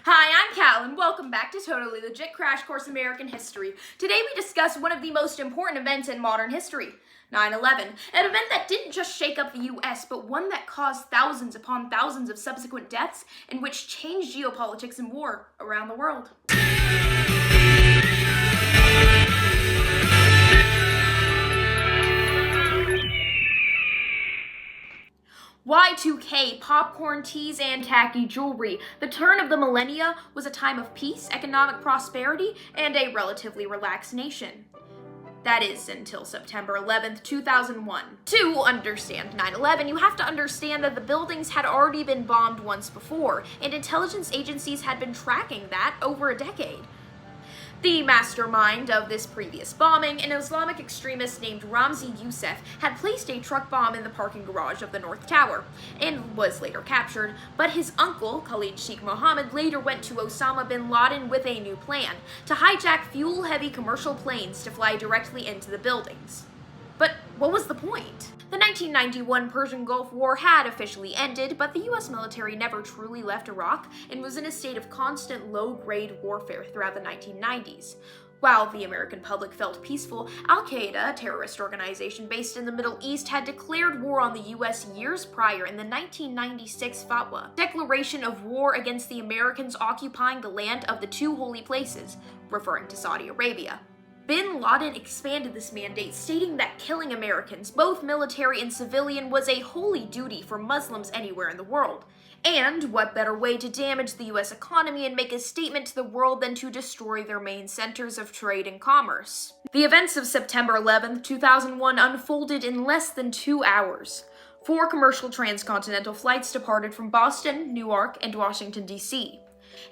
Hi, I'm Cal, and welcome back to Totally Legit Crash Course American History. Today we discuss one of the most important events in modern history, 9/11, an event that didn't just shake up the US, but one that caused thousands upon thousands of subsequent deaths and which changed geopolitics and war around the world. Y2K, popcorn, teas, and tacky jewelry. The turn of the millennia was a time of peace, economic prosperity, and a relatively relaxed nation. That is, until September 11th, 2001. To understand 9/11, you have to understand that the buildings had already been bombed once before, and intelligence agencies had been tracking that over a decade. The mastermind of this previous bombing, an Islamic extremist named Ramzi Youssef, had placed a truck bomb in the parking garage of the North Tower and was later captured, but his uncle, Khalid Sheikh Mohammed, later went to Osama bin Laden with a new plan: to hijack fuel-heavy commercial planes to fly directly into the buildings. But what was the point? The 1991 Persian Gulf War had officially ended, but the US military never truly left Iraq and was in a state of constant low-grade warfare throughout the 1990s. While the American public felt peaceful, Al-Qaeda, a terrorist organization based in the Middle East, had declared war on the US years prior in the 1996 Fatwa, declaration of war against the Americans occupying the land of the two holy places, referring to Saudi Arabia. Bin Laden expanded this mandate, stating that killing Americans, both military and civilian, was a holy duty for Muslims anywhere in the world. And what better way to damage the US economy and make a statement to the world than to destroy their main centers of trade and commerce? The events of September 11, 2001 unfolded in less than 2 hours. 4 commercial transcontinental flights departed from Boston, Newark, and Washington, D.C.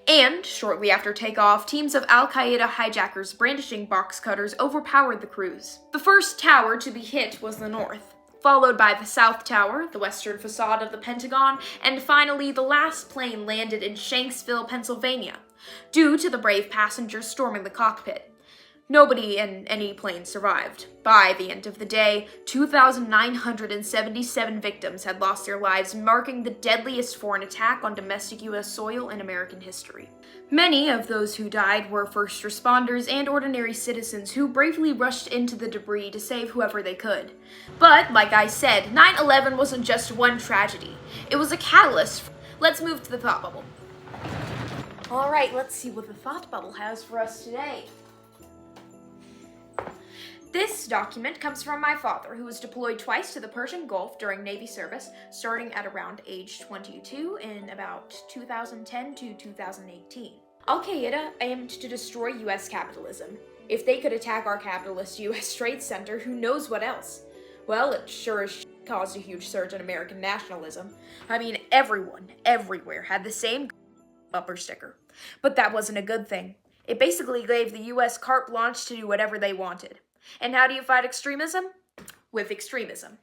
And, shortly after takeoff, teams of Al-Qaeda hijackers brandishing box cutters overpowered the crews. The first tower to be hit was the North, followed by the South Tower, the western facade of the Pentagon, and finally the last plane landed in Shanksville, Pennsylvania, due to the brave passengers storming the cockpit. Nobody in any plane survived. By the end of the day, 2,977 victims had lost their lives, marking the deadliest foreign attack on domestic U.S. soil in American history. Many of those who died were first responders and ordinary citizens who bravely rushed into the debris to save whoever they could. But, like I said, 9/11 wasn't just one tragedy. It was a catalyst. Let's move to the thought bubble. Alright, let's see what the thought bubble has for us today. This document comes from my father, who was deployed twice to the Persian Gulf during Navy service, starting at around age 22 in about 2010 to 2018. Al-Qaeda aimed to destroy U.S. capitalism. If they could attack our capitalist U.S. Trade Center, who knows what else? Well, it sure as caused a huge surge in American nationalism. I mean, everyone, everywhere, had the same bumper sticker. But that wasn't a good thing. It basically gave the U.S. carte blanche to do whatever they wanted. And how do you fight extremism? With extremism.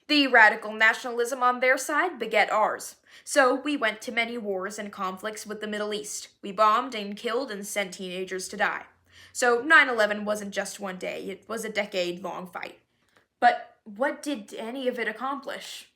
The radical nationalism on their side beget ours. So we went to many wars and conflicts with the Middle East. We bombed and killed and sent teenagers to die. So 9/11 wasn't just one day, it was a decade-long fight. But what did any of it accomplish?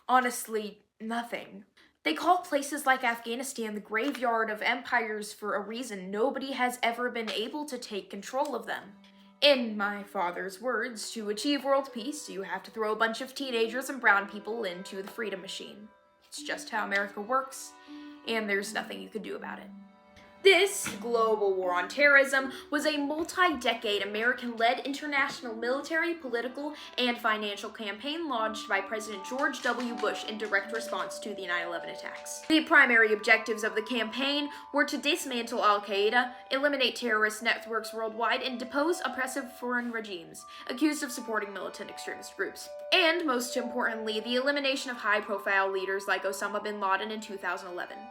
Honestly, nothing. They call places like Afghanistan the graveyard of empires for a reason. Nobody has ever been able to take control of them. In my father's words, to achieve world peace, you have to throw a bunch of teenagers and brown people into the freedom machine. It's just how America works, and there's nothing you can do about it. This global war on terrorism was a multi-decade American-led international military, political, and financial campaign launched by President George W. Bush in direct response to the 9/11 attacks. The primary objectives of the campaign were to dismantle Al-Qaeda, eliminate terrorist networks worldwide, and depose oppressive foreign regimes accused of supporting militant extremist groups. And, most importantly, the elimination of high-profile leaders like Osama bin Laden in 2011.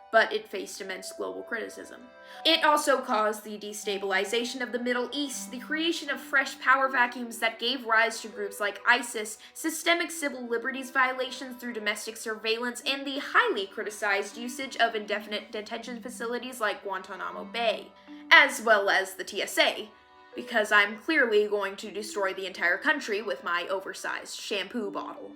But it faced immense global criticism. It also caused the destabilization of the Middle East, the creation of fresh power vacuums that gave rise to groups like ISIS, systemic civil liberties violations through domestic surveillance, and the highly criticized usage of indefinite detention facilities like Guantanamo Bay, as well as the TSA, because I'm clearly going to destroy the entire country with my oversized shampoo bottle.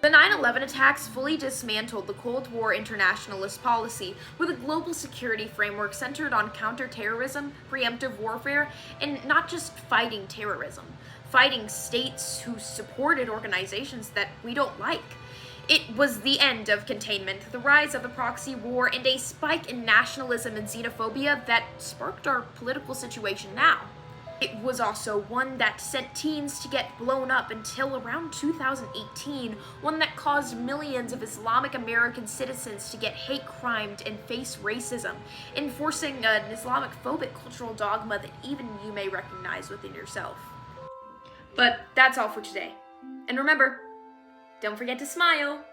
The 9/11 attacks fully dismantled the Cold War internationalist policy with a global security framework centered on counterterrorism, preemptive warfare, and not just fighting terrorism, fighting states who supported organizations that we don't like. It was the end of containment, the rise of the proxy war, and a spike in nationalism and xenophobia that sparked our political situation now. It was also one that sent teens to get blown up until around 2018, one that caused millions of Islamic American citizens to get hate crimed and face racism, enforcing an Islamic-phobic cultural dogma that even you may recognize within yourself. But that's all for today. And remember, don't forget to smile.